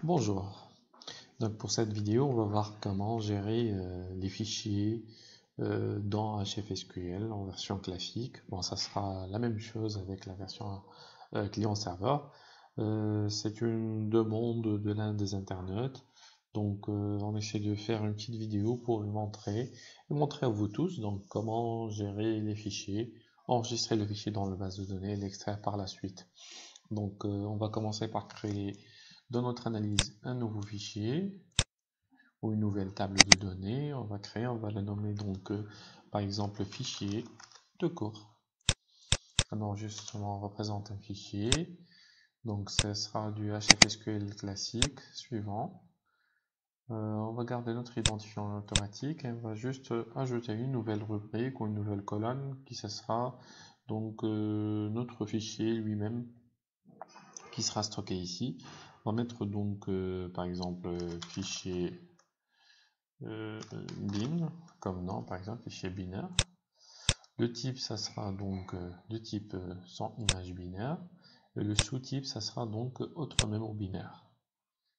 Bonjour, donc pour cette vidéo on va voir comment gérer les fichiers dans HFSQL en version classique. Bon, ça sera la même chose avec la version client-serveur. C'est une demande de l'un des internautes, donc on essaie de faire une petite vidéo pour lui montrer et montrer à vous tous donc comment gérer les fichiers, enregistrer le fichier dans la base de données et l'extraire par la suite. Donc on va commencer par créer dans notre analyse un nouveau fichier ou une nouvelle table de données. On va la nommer donc par exemple fichier de cours. Alors justement on représente un fichier, donc ce sera du HFSQL classique suivant. On va garder notre identifiant automatique et on va juste ajouter une nouvelle rubrique ou une nouvelle colonne qui ce sera donc notre fichier lui-même qui sera stocké ici. On va mettre donc par exemple fichier bin comme nom, par exemple fichier binaire. Le type ça sera donc de type sans image binaire et le sous-type ça sera donc autre mémo binaire.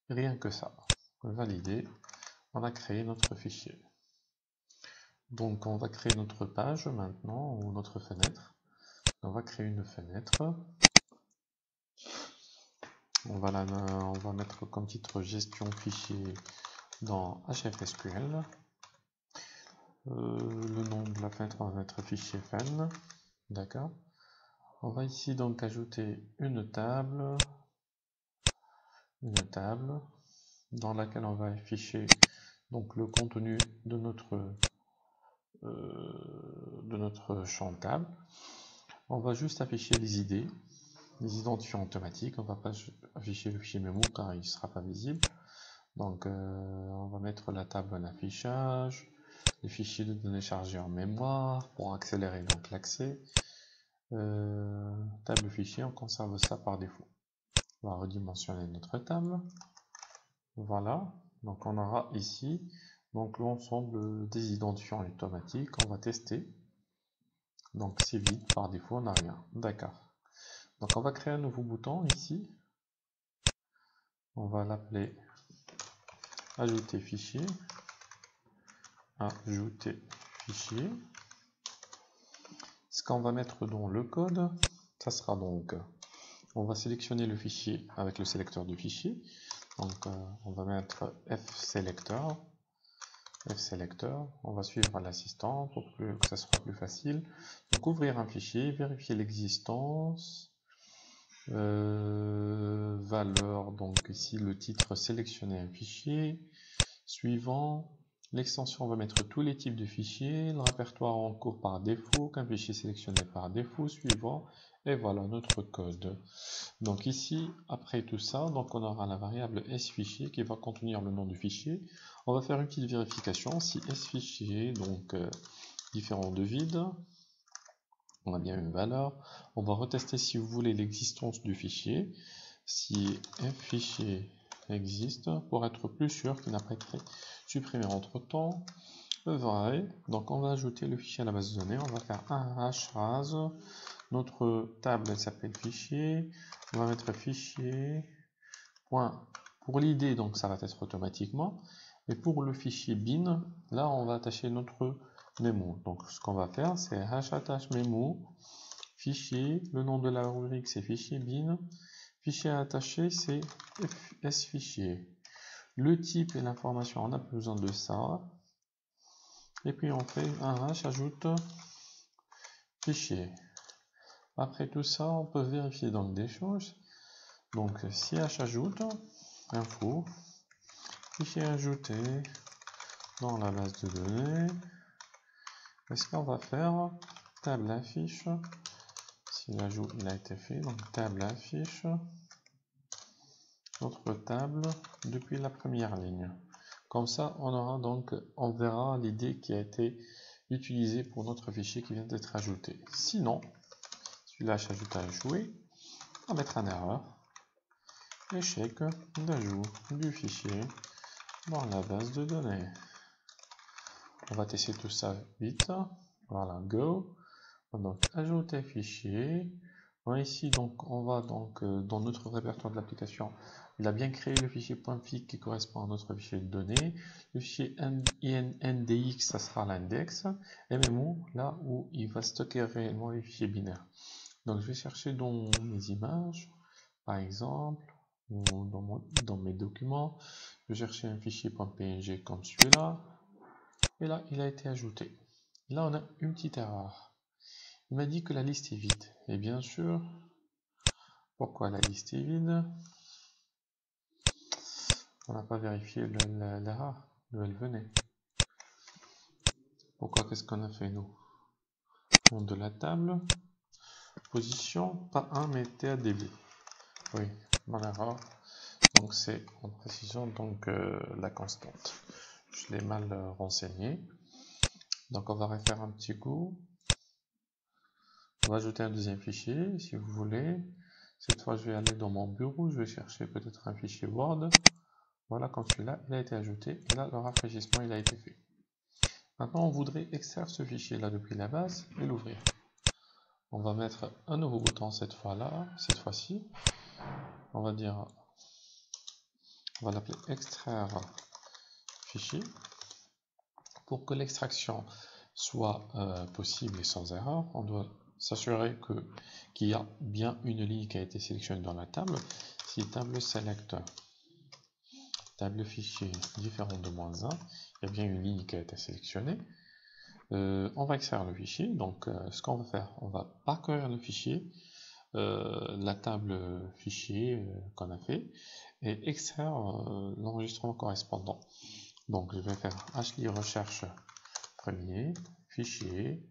Rien que ça. Valider. On a créé notre fichier. Donc on va créer notre page maintenant ou notre fenêtre. On va créer une fenêtre. On va mettre comme titre gestion fichier dans HFSQL. Le nom de la fenêtre, on va mettre fichier fun. D'accord. On va ici donc ajouter une table dans laquelle on va afficher donc le contenu de notre champ table. On va juste afficher les idées, les identifiants automatiques. On va pas afficher le fichier mémo car il ne sera pas visible. Donc on va mettre la table en affichage, les fichiers de données chargés en mémoire pour accélérer donc l'accès. Table fichier, on conserve ça par défaut. On va redimensionner notre table. Voilà, donc on aura ici donc l'ensemble des identifiants automatiques. On va tester. Donc c'est vide, par défaut on n'a rien. D'accord. Donc on va créer un nouveau bouton ici. On va l'appeler ajouter fichier. Ajouter fichier. Ce qu'on va mettre dans le code, ça sera donc, on va sélectionner le fichier avec le sélecteur du fichier. Donc on va mettre fselector. On va suivre l'assistant pour que ça soit plus facile. Donc ouvrir un fichier, vérifier l'existence, valeur, donc ici le titre, sélectionner un fichier, suivant. L'extension, on va mettre tous les types de fichiers, le répertoire en cours par défaut, qu'un fichier sélectionné par défaut, suivant, et voilà notre code. Donc ici, après tout ça, donc on aura la variable sfichier qui va contenir le nom du fichier. On va faire une petite vérification si sfichier, donc différent de vide, on a bien une valeur. On va retester si vous voulez l'existence du fichier, si ffichier existe, pour être plus sûr qu'il n'a pas été supprimé entre temps. Vrai, donc on va ajouter le fichier à la base de données, on va faire un hashras, notre table elle s'appelle fichier, on va mettre fichier, point, pour l'id donc ça va être automatiquement, et pour le fichier bin, là on va attacher notre mémo. Donc ce qu'on va faire c'est hashattache mémo, fichier, le nom de la rubrique c'est fichier bin, fichier attaché c'est sfichier. Le type et l'information, on a besoin de ça. Et puis on fait un hash ajoute fichier. Après tout ça, on peut vérifier donc des choses. Donc si hash ajoute info, fichier ajouté dans la base de données. Et ce qu'on va faire, table affiche. Si l'ajout il a été fait, donc table affiche notre table depuis la première ligne. Comme ça, on verra l'idée qui a été utilisée pour notre fichier qui vient d'être ajouté. Sinon, celui-là, j'ajoute à jouer, on va mettre en erreur. Échec d'ajout du fichier dans la base de données. On va tester tout ça vite. Voilà, go. Donc, ajouter fichier. Alors ici, donc, on va donc dans notre répertoire de l'application. Il a bien créé le fichier .fic qui correspond à notre fichier de données. Le fichier indx, ça sera l'index. MMO, là où il va stocker réellement les fichiers binaires. Donc je vais chercher dans mes images, par exemple, ou dans mes documents. Je vais chercher un fichier .png comme celui-là. Et là, il a été ajouté. Là, on a une petite erreur. Il m'a dit que la liste est vide. Et bien sûr, pourquoi la liste est vide? On n'a pas vérifié l'erreur d'où elle venait. Pourquoi? Qu'est-ce qu'on a fait nous? Nom de la table, position, pas 1 mais TADB. Oui, mon erreur. Donc c'est en précision donc la constante. Je l'ai mal renseigné. Donc on va refaire un petit coup. On va ajouter un deuxième fichier si vous voulez. Cette fois je vais aller dans mon bureau, je vais chercher peut-être un fichier Word. Voilà, comme celui-là, il a été ajouté et là le rafraîchissement il a été fait. Maintenant on voudrait extraire ce fichier là depuis la base et l'ouvrir. On va mettre un nouveau bouton cette fois-ci. On va dire, on va l'appeler extraire fichier. Pour que l'extraction soit possible et sans erreur, on doit s'assurer qu'il y a bien une ligne qui a été sélectionnée dans la table. Si table select, table fichier différent de -1, il y a bien une ligne qui a été sélectionnée. On va extraire le fichier. Donc ce qu'on va faire, on va parcourir le fichier, la table fichier qu'on a fait, et extraire l'enregistrement correspondant. Donc je vais faire HLI recherche premier, fichier,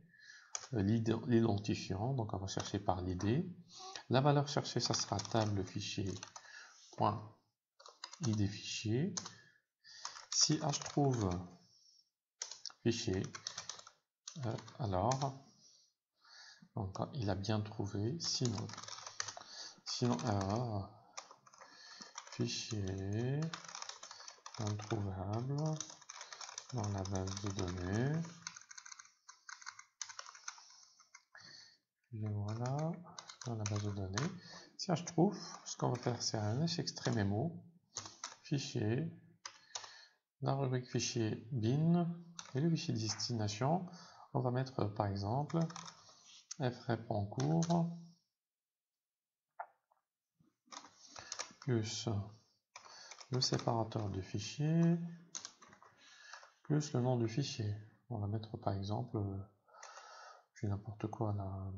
l'identifiant, donc on va chercher par l'id. La valeur cherchée, ça sera table fichier point id fichier. Si h trouve fichier, alors donc, il a bien trouvé, sinon erreur, fichier introuvable dans la base de données. Et voilà, dans la base de données. Si je trouve, ce qu'on va faire, c'est un extrait mémo, fichier, la rubrique fichier bin, et le fichier destination, on va mettre par exemple frep en cours, plus le séparateur de fichier, plus le nom du fichier. On va mettre par exemple, je fais n'importe quoi là,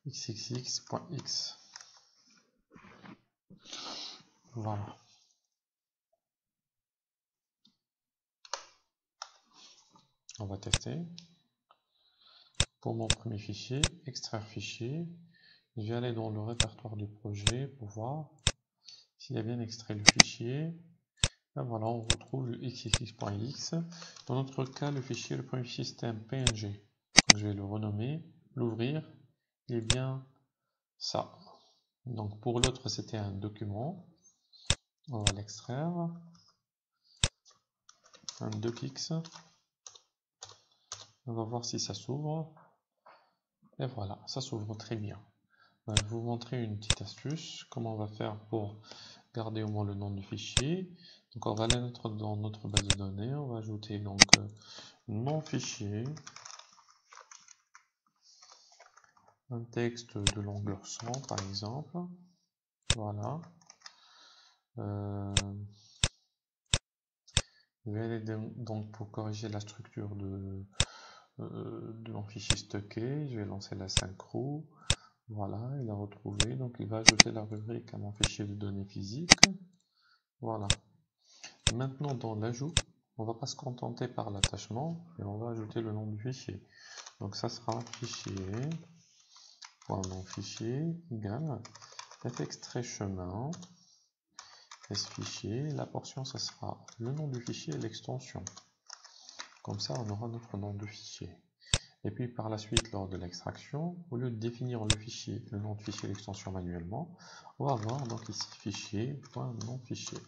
xxx.x. Voilà. On va tester. Pour mon premier fichier, extraire fichier, je vais aller dans le répertoire du projet pour voir s'il a bien extrait le fichier. Là, voilà, on retrouve le xxx.x. Dans notre cas, le fichier, le premier fichier, c'était un PNG. Donc, je vais le renommer, l'ouvrir. Il est bien ça. Donc, pour l'autre, c'était un document. On va l'extraire. Un docx. On va voir si ça s'ouvre. Et voilà, ça s'ouvre très bien. Je vais vous montrer une petite astuce. Comment on va faire pour garder au moins le nom du fichier. Donc on va aller dans notre base de données, on va ajouter donc nom fichier, un texte de longueur 100 par exemple. Voilà. Je vais aller donc pour corriger la structure de mon fichier stocké, je vais lancer la synchro. Voilà, il a retrouvé, donc il va ajouter la rubrique à mon fichier de données physiques. Voilà. Maintenant dans l'ajout, on va pas se contenter par l'attachement, et on va ajouter le nom du fichier. Donc ça sera fichier, nom fichier, égal, extrait chemin, fichier, la portion ça sera le nom du fichier et l'extension. Comme ça on aura notre nom de fichier. Et puis par la suite, lors de l'extraction, au lieu de définir le fichier, le nom de fichier et l'extension manuellement, on va avoir donc ici fichier, nom fichier.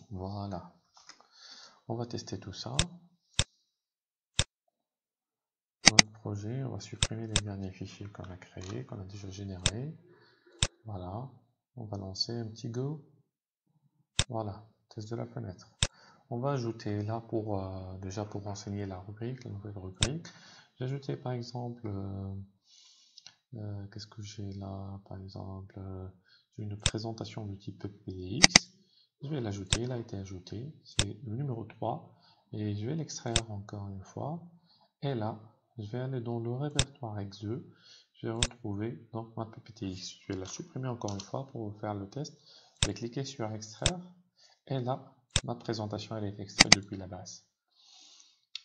Voilà. On va tester tout ça. projet, on va supprimer les derniers fichiers qu'on a créés, qu'on a déjà générés. Voilà, on va lancer un petit go. Voilà, test de la fenêtre. On va ajouter là pour déjà pour renseigner la rubrique, la nouvelle rubrique. J'ai ajouté par exemple, qu'est-ce que j'ai là? Par exemple, j'ai une présentation du type PDX. Je vais l'ajouter, il a été ajouté, c'est le numéro 3. Et je vais l'extraire encore une fois. Et là, je vais aller dans le répertoire Exe2. Je vais retrouver donc ma PPTX. Je vais la supprimer encore une fois pour faire le test. Je vais cliquer sur extraire. Et là, ma présentation elle est extraite depuis la base.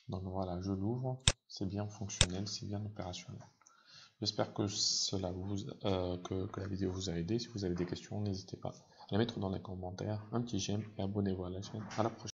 Donc voilà, je l'ouvre. C'est bien fonctionnel, c'est bien opérationnel. J'espère que que la vidéo vous a aidé. Si vous avez des questions, n'hésitez pas à les mettre dans les commentaires. Un petit j'aime et abonnez-vous à la chaîne. À la prochaine.